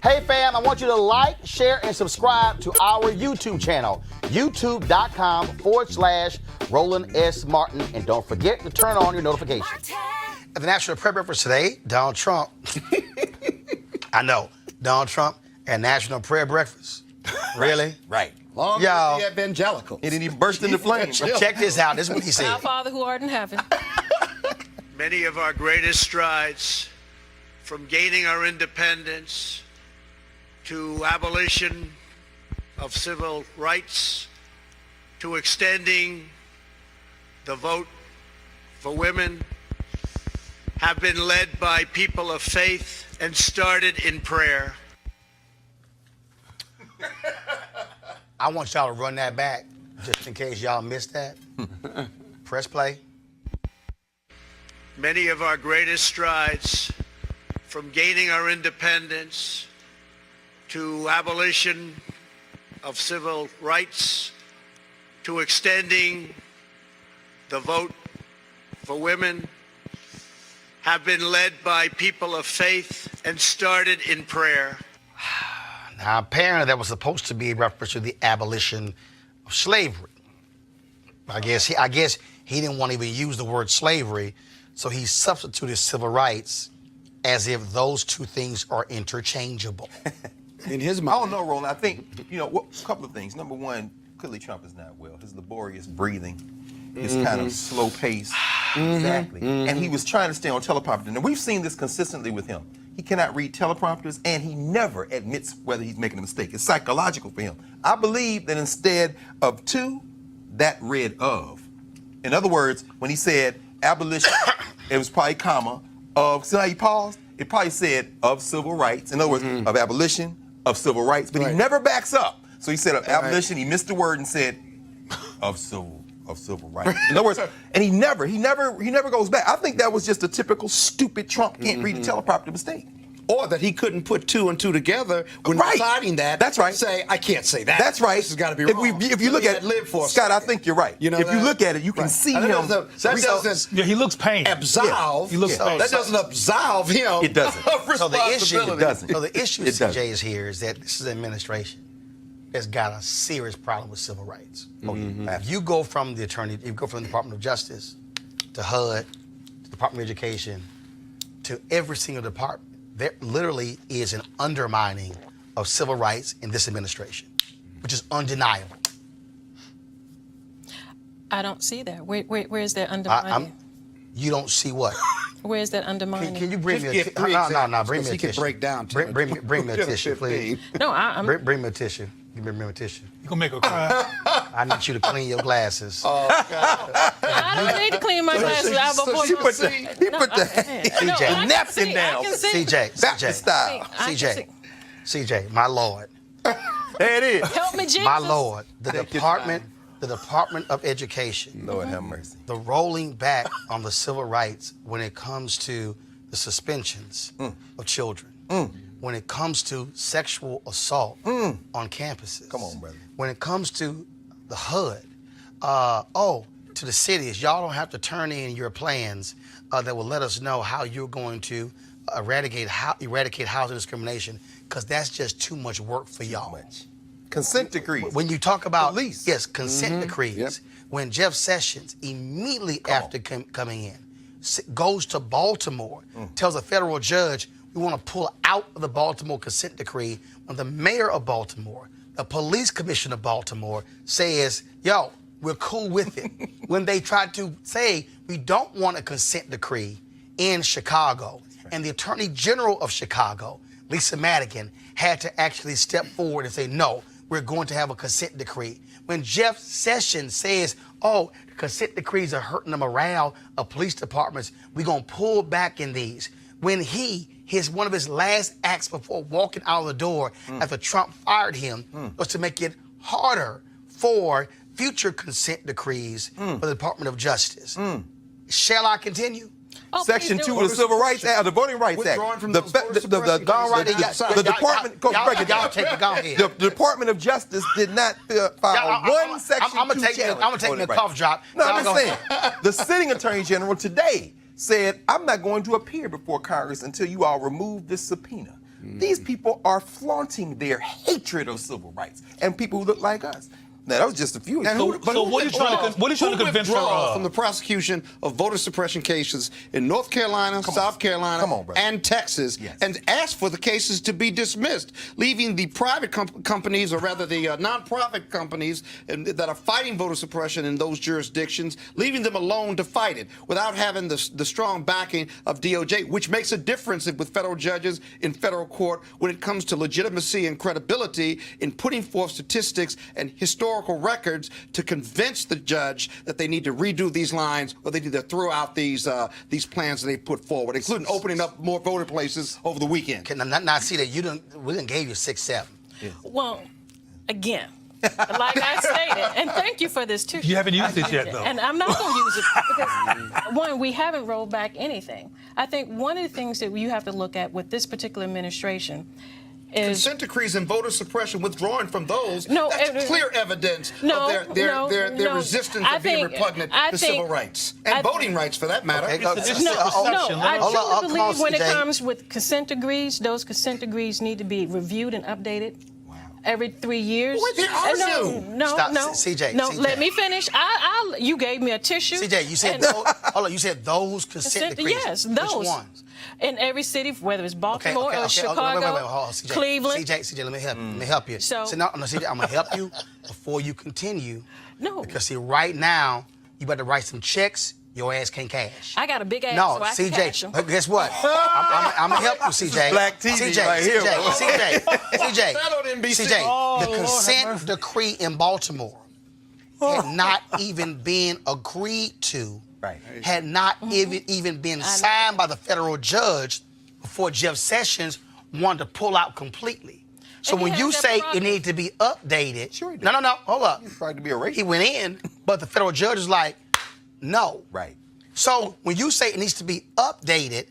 Hey fam, I want you to like, share, and subscribe to our YouTube channel, youtube.com/Roland S. Martin. And don't forget to turn on your notifications. At the National Prayer Breakfast today, Donald Trump, I know, Donald Trump and National Prayer Breakfast. Really? Right. Long y'all, the evangelical. It didn't even burst into flames. Check this out. This is what he said. Our Father who art in heaven. Many of our greatest strides, from gaining our independence to abolition of civil rights to extending the vote for women, have been led by people of faith and started in prayer. I want y'all to run that back, just in case y'all missed that. Press play. Many of our greatest strides, from gaining our independence to abolition of civil rights to extending the vote for women, have been led by people of faith and started in prayer. Now, apparently that was supposed to be a reference to the abolition of slavery. I guess he didn't want to even use the word slavery, so he substituted civil rights as if those two things are interchangeable. In his mind. I don't know, Roland. I think, a couple of things. Number one, clearly Trump is not well. His laborious breathing, his kind of slow pace. Exactly. And he was trying to stay on teleprompter. And we've seen this consistently with him. He cannot read teleprompters, and he never admits whether he's making a mistake. It's psychological for him. I believe that instead of to, that read of. In other words, when he said abolition, it was probably comma, of, see how he paused? It probably said of civil rights. In other words, of abolition, of civil rights, but he never backs up. So he said of abolition, he missed the word and said of civil rights. In other words, and he never goes back. I think that was just a typical stupid Trump can't read a teleprompter mistake. Or that he couldn't put two and two together when deciding that. That's right. Say, I can't say that. That's right. This has got to be wrong. If you look at it, Scott, I think you're right. You know if you look at it, you can see him. That doesn't he looks pained. Absolve. He looks pained. That doesn't absolve him. It doesn't. Of So the issue, responsibility. CJ, is here is that this is an administration that's got a serious problem with civil rights. If you go from the Department of Justice to HUD, to Department of Education, to every single department, there literally is an undermining of civil rights in this administration, which is undeniable. I don't see that. Where is that undermining? You don't see what? Where is that undermining? Can you bring me a tissue? No, bring me a tissue. He can break down. Bring me a tissue, please. No, I'm... Bring me a tissue. Give me a tissue. You gonna make her cry? I need you to clean your glasses. I don't need to clean my glasses out before He put the napkin down. CJ, my Lord. There it is. Help me, Jesus. My Lord. The Department of Education. Lord have mercy. The rolling back on the civil rights when it comes to the suspensions of children. When it comes to sexual assault on campuses. Come on, brother. When it comes to the HUD, to the cities, y'all don't have to turn in your plans that will let us know how you're going to eradicate housing discrimination, because that's just too much work for y'all. Consent decrees. When you talk about police. Yes, consent decrees. When Jeff Sessions, immediately after coming in, goes to Baltimore, tells a federal judge, we want to pull out of the Baltimore consent decree, when the mayor of Baltimore, the police commissioner of Baltimore says, yo, we're cool with it. When they tried to say, we don't want a consent decree in Chicago, and the Attorney General of Chicago, Lisa Madigan, had to actually step forward and say, no, we're going to have a consent decree. When Jeff Sessions says, oh, consent decrees are hurting the morale of police departments, we're going to pull back in these. When one of his last acts before walking out of the door after Trump fired him was to make it harder for future consent decrees for the Department of Justice. Shall I continue? Oh, Section 2 of the Civil Rights Act, the Voting Rights Act. The Department, y'all take it. Go ahead. The Department of Justice did not file one Section 2 challenge. I'm gonna take me a cough drop. No, I'm just saying. The sitting Attorney General today said, I'm not going to appear before Congress until you all remove this subpoena. These people are flaunting their hatred of civil rights and people who look like us. Now, that was just a few. What are you trying to convince her of? From the prosecution of voter suppression cases in North Carolina, South Carolina, and Texas, and asked for the cases to be dismissed, leaving the private companies, or rather the nonprofit companies that are fighting voter suppression in those jurisdictions, leaving them alone to fight it without having the strong backing of DOJ, which makes a difference with federal judges in federal court when it comes to legitimacy and credibility in putting forth statistics and historical records to convince the judge that they need to redo these lines, or they need to throw out these plans that they put forward, including opening up more voting places over the weekend. Can I see that we didn't gave you 6-7. Yeah. Well, again, like I stated, and thank you for this too. You haven't used it yet, though. And I'm not going to use it because, one, we haven't rolled back anything. I think one of the things that you have to look at with this particular administration is consent decrees and voter suppression, withdrawing from those. No, that's clear evidence of their resistance to being repugnant to civil rights and voting rights, for that matter. I truly believe when it comes with consent decrees, those consent decrees need to be reviewed and updated every 3 years. Wait, there are no, CJ. Let me finish. You gave me a tissue. CJ, you said you said those consent decrees. Yes, those. Which ones? In every city, whether it's Baltimore or Chicago, wait, Cleveland. CJ, let me help you. So no, CJ, I'm gonna help you before you continue. No. Because see, right now you better write some checks. Your ass can't cash. I got a big ass, no, so I can cash them. CJ, guess what? I'm gonna help you, CJ. Black TV right here. CJ, the consent decree in Baltimore had not even been agreed to. Right. Had not even been signed by the federal judge before Jeff Sessions wanted to pull out completely. So when you say it needed to be updated, no, hold up. He tried to be a racist. He went in, but the federal judge is like, no. Right. So when you say it needs to be updated,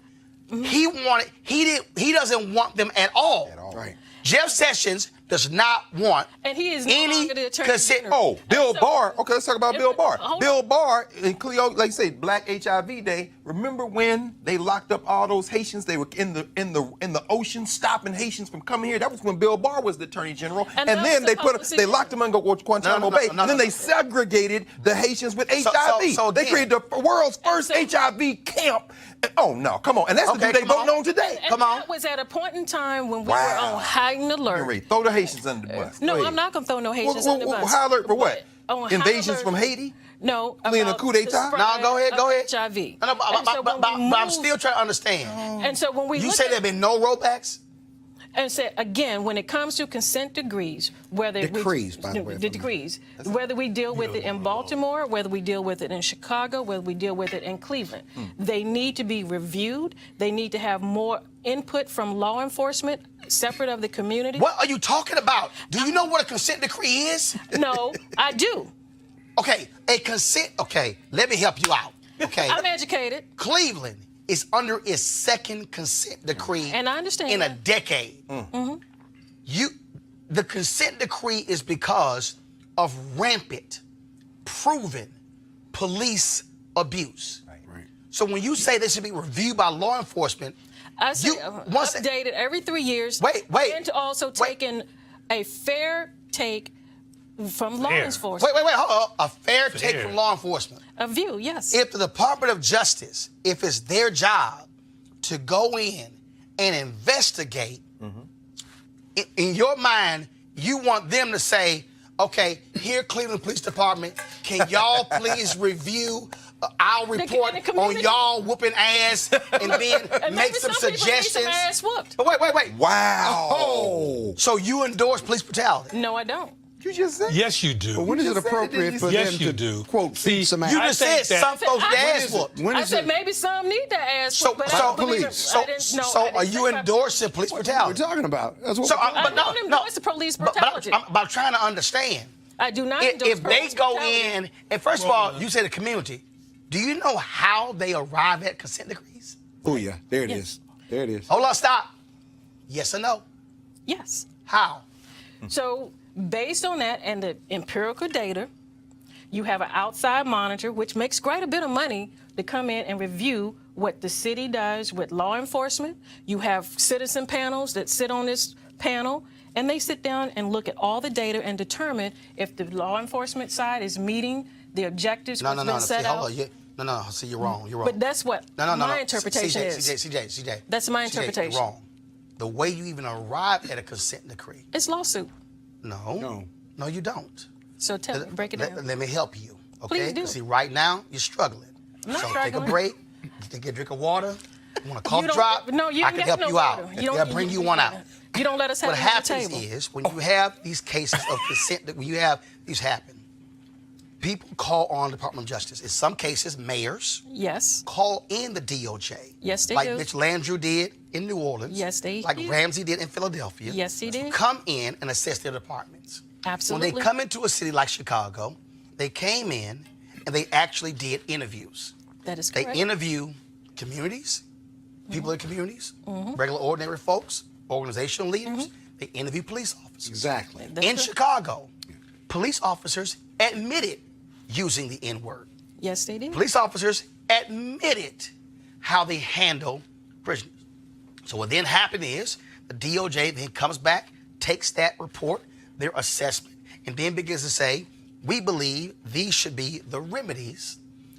he doesn't want them at all. Right. Jeff Sessions does not want and he is no any longer the attorney consent. general. Bill Barr. Okay, let's talk about Bill Barr. Hold Bill Barr, and Cleo, like you say, Black HIV Day. Remember when they locked up all those Haitians? They were in the ocean, stopping Haitians from coming here. That was when Bill Barr was the attorney general. And then they locked them in Guantanamo Bay. And then they segregated the Haitians with HIV. So they created the world's first HIV camp. Oh no, come on! And that's the dude they voting on today. And that was at a point in time when we were on heightened alert. Throw the Haitians under the bus. No, I'm not going to throw no Haitians under the bus. High alert for what? Invasions alert, from Haiti? No. Fleeing a coup d'etat? No, go ahead. HIV. No, but I'm still trying to understand. And so when we you say there have been no rollbacks? And say again, when it comes to consent decrees, whether decrees, by the way, the decrees, whether we deal with it in Baltimore, whether we deal with it in Chicago, whether we deal with it in Cleveland, they need to be reviewed. They need to have more input from law enforcement, separate of the community. What are you talking about? Do you know what a consent decree is? No, I do. Okay, okay, let me help you out. Okay. I'm educated. Cleveland is under its second consent decree and I understand in that. a decade. The consent decree is because of rampant, proven police abuse. Right. So when you say this should be reviewed by law enforcement, I say updated every 3 years. Wait. And to also take in a fair take from law enforcement. Wait, hold on. A fair take from law enforcement. A view, yes. If the Department of Justice, if it's their job to go in and investigate, in your mind, you want them to say, okay, here, Cleveland Police Department, can y'all please review our report on y'all whooping ass and then make some suggestions? Some ass whooped. But wait. Wow. Oh. So you endorse police brutality? No, I don't. You just said yes, you do. But when is it appropriate for them to, quote, feed some ass? You just said some folks get ass whooped. I said maybe some need that ass whooped, but I don't believe it. So are you endorsing police brutality? What we're talking about. That's what I don't endorse the police brutality. But I'm trying to understand. I do not endorse if they go in, and first of all, you say the community, do you know how they arrive at consent decrees? Oh, yeah. There it is. There it is. Hold on, stop. Yes or no? Yes. How? So based on that and the empirical data, you have an outside monitor, which makes quite a bit of money to come in and review what the city does with law enforcement. You have citizen panels that sit on this panel, and they sit down and look at all the data and determine if the law enforcement side is meeting the objectives that's been set out. No, see, you're wrong. You're wrong. But that's what my interpretation is. CJ. That's my interpretation. You're wrong. The way you even arrive at a consent decree. It's lawsuit. No, you don't. So break it down. Let me help you. Okay? Please do. See, right now you're struggling. I'm not so struggling. take a break. Take a drink of water. You want a cough You don't- drop? No, you I ain't can got help no you water. out. You don't- I'll bring you one out. You don't let us have What it on the happens table. is when you have these cases of consent, when you have these happen, people call on the Department of Justice. In some cases, mayors Yes. call in the DOJ. Yes, they like do. Mitch Landrieu did in New Orleans. Yes, they Like did. Ramsey did in Philadelphia. Yes, he did. Come in and assess their departments. Absolutely. When they come into a city like Chicago, they came in and they actually did interviews. That is They correct. interview communities, people in communities, regular ordinary folks, organizational leaders. They interview police officers. Exactly. That's In correct. Chicago, police officers admitted using the N-word. Yes, they did. Police officers admitted how they handle prisoners. So what then happened is the DOJ then comes back, takes that report, their assessment, and then begins to say, we believe these should be the remedies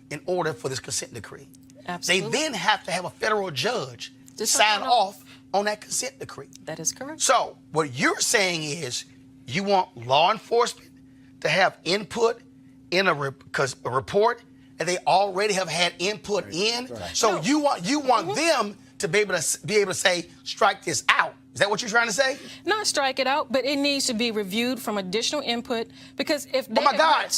in order for this consent decree. Absolutely. They then have to have a federal judge To sign sign off on that consent decree. That is correct. So what you're saying is you want law enforcement to have input in a report, and they already have had input in. So No. you want them to be able to say, strike this out. Is that what you're trying to say? Not strike it out, but it needs to be reviewed from additional input, because if they Oh my God!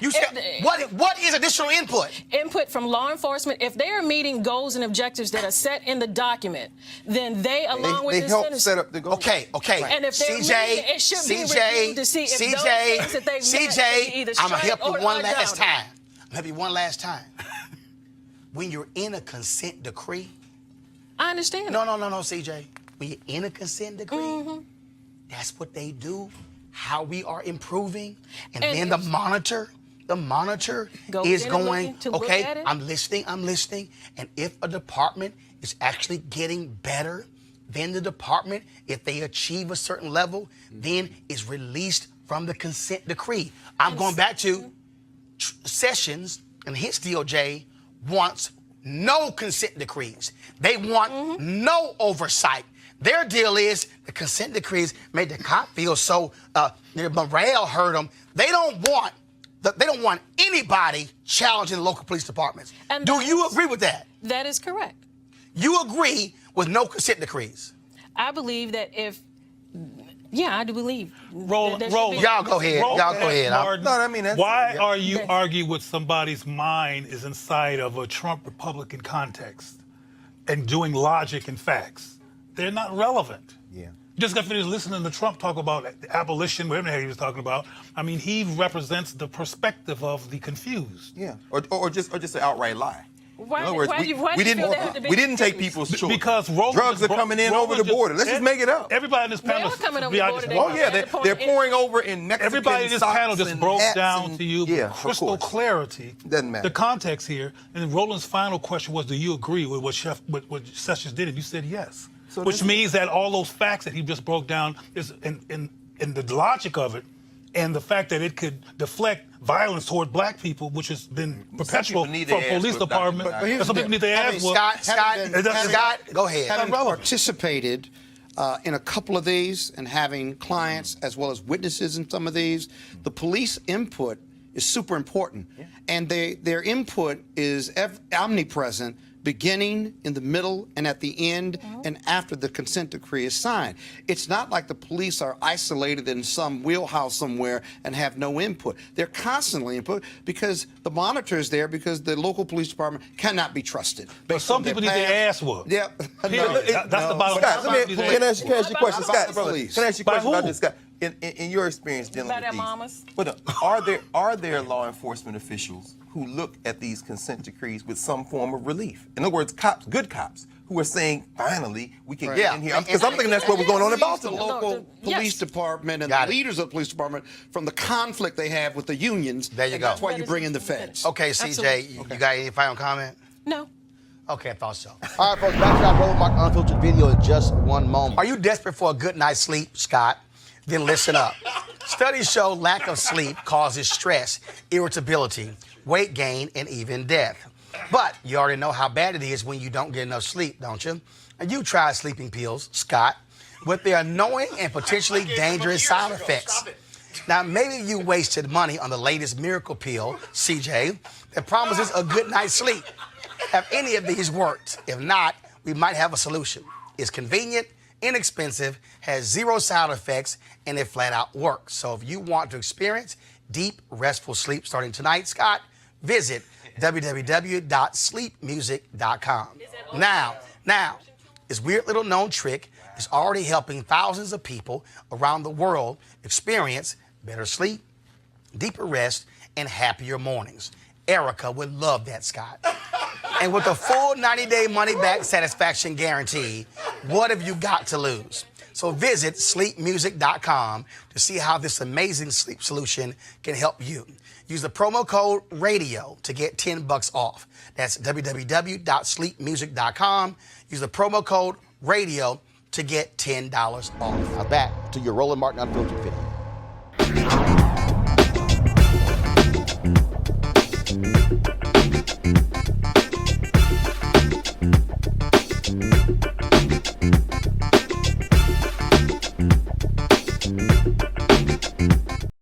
You said If- what is additional input? input from law enforcement, if they are meeting goals and objectives that are set in the document, then they, along with They the help citizens, set up the goal. Okay. And if they're meeting, it should be reviewed to see if those things that they've met should be either I'm gonna strike help you or one last down. time. I'm gonna help you one last time. When you're in a consent decree. I understand. No, CJ. When you're in a consent decree, that's what they do, how we are improving. And then the monitor Goes is in and going, looking to look okay, at it. I'm listening. And if a department is actually getting better, then the department, if they achieve a certain level, then is released from the consent decree. I'm going back to Sessions and his DOJ wants no consent decrees. They want no oversight. Their deal is the consent decrees made the cop feel so their morale hurt them. They don't want anybody challenging the local police departments. And Do you agree with that? That is correct. You agree with no consent decrees? I believe that I do believe. Roland, that should be- Y'all go ahead. Y'all go ahead. Martin, No, I mean, that's- why yeah. are you arguing with somebody's mind is inside of a Trump Republican context and doing logic and facts? They're not relevant. Yeah. Just got finished listening to Trump talk about abolition, whatever the hell he was talking about. I mean, he represents the perspective of the confused. Yeah, or just an outright lie. Why- in other words, why do you feel they have to be we didn't take confused? people's choice. Because Roland drugs just are coming in Roland over the border. Let's just make it up. Everybody in this They panel. are coming over be the honest, border. Oh yeah, they're pouring over in Mexican Everybody in this socks panel just and broke hats down and- to you yeah, with of crystal course. clarity Doesn't matter. the context here. And then Roland's final question was, do you agree with what Sessions did? And you said yes. So Which this- means that all those facts that he just broke down is in the logic of it, and the fact that it could deflect violence toward black people, which has been perpetual people need for their ass police whooped, department. Dr. And some people need their ass whooped. Scott, go ahead. Having relevant. participated in a couple of these and having clients as well as witnesses in some of these, the police input is super important. And their input is omnipresent, beginning, in the middle, and at the end, and after the consent decree is signed. It's not like the police are isolated in some wheelhouse somewhere and have no input. They're constantly input because the monitor is there because the local police department cannot be trusted. But some people need their ass whooped. Yep. Period. That's the bottom Scott, line. let me, can I ask you a question, About Scott? the police. Can I ask you a By question about who? this, Scott? In your experience dealing By with their these, mamas. but are there law enforcement officials who look at these consent decrees with some form of relief? In other words, good cops who are saying, finally, we can get in here. Because I'm thinking that's what was going on in The Baltimore. local police Yes. department and Got the it. leaders of the police department from the conflict they have with the unions. There you and go. That's why you bring in the feds. Okay, CJ, Absolutely. you got any final comment? No. Okay, I thought so. All right, folks, back to our Roland Mark Unfiltered video in just one moment. Are you desperate for a good night's sleep, Scott? Then listen up. Studies show lack of sleep causes stress, irritability, weight gain, and even death. But you already know how bad it is when you don't get enough sleep, don't you? And you tried sleeping pills, Scott, with their annoying and potentially dangerous side effects. Now, maybe you wasted money on the latest miracle pill, CJ, that promises a good night's sleep. Have any of these worked? If not, we might have a solution. It's convenient, inexpensive, has zero side effects, and it flat out works. So if you want to experience deep, restful sleep starting tonight, Scott, visit www.sleepmusic.com. Now, this weird little known trick is already helping thousands of people around the world experience better sleep, deeper rest, and happier mornings. Erica would love that, Scott. And with a full 90-day money-back satisfaction guarantee, what have you got to lose? So visit sleepmusic.com to see how this amazing sleep solution can help you. Use the promo code RADIO to get $10 off. That's www.sleepmusic.com. Use the promo code RADIO to get $10 off. Now back to your Roland Martin Unfiltered video.